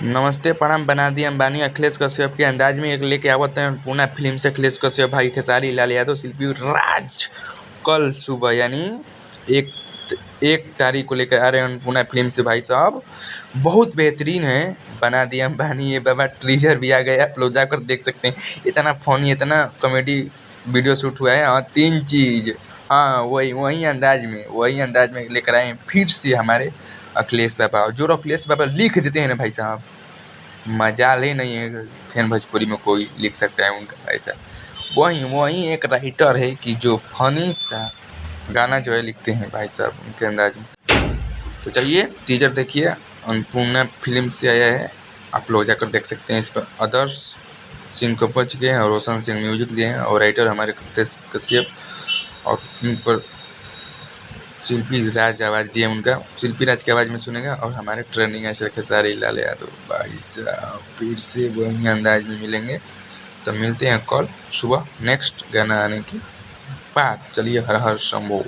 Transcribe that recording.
नमस्ते प्रणाम। बना दिए अंबानी अखिलेश कश्यप के अंदाज में एक लेके आवत हैं पूना फिल्म से अखिलेश कश्यप भाई खेसारी लाल यादव शिल्पी राज कल सुबह यानी एक एक तारीख को लेकर आ रहे हैं पूना फिल्म से भाई साहब। बहुत बेहतरीन है। बना दिया अंबानी ये बाबा ट्रीजर भी आ गया, आप लोग जाकर देख सकते हैं। इतना फनी इतना कॉमेडी वीडियो शूट हुआ है। हाँ 3 चीज़, हाँ वही अंदाज में लेकर आए हैं फिर से हमारे अखिलेश बाबा। जो अखिलेश बाबा लिख देते हैं ना भाई साहब, मजाल ही नहीं है फिर भोजपुरी में कोई लिख सकता है उनका ऐसा। वही एक राइटर है कि जो फनी सा गाना जो है लिखते हैं भाई साहब उनके अंदाज में। तो चलिए टीजर देखिए, अन्नपूर्णा फिल्म से आया है, आप लोग जाकर देख सकते हैं। इस पर आदर्श सिंह कपच के हैं और रोशन सिंह म्यूजिक दिए हैं और राइटर हमारे अखिलेश कश्यप और इन पर शिल्पी राज आवाज़ दिए उनका। शिल्पी राज की आवाज़ में सुनेगा और हमारे ट्रेंडिंग ऐसे खेसारी लाल यादव भाई साहब फिर से वही अंदाज में मिलेंगे। तो मिलते हैं कल सुबह नेक्स्ट गाना आने की बात। चलिए हर हर शंभो।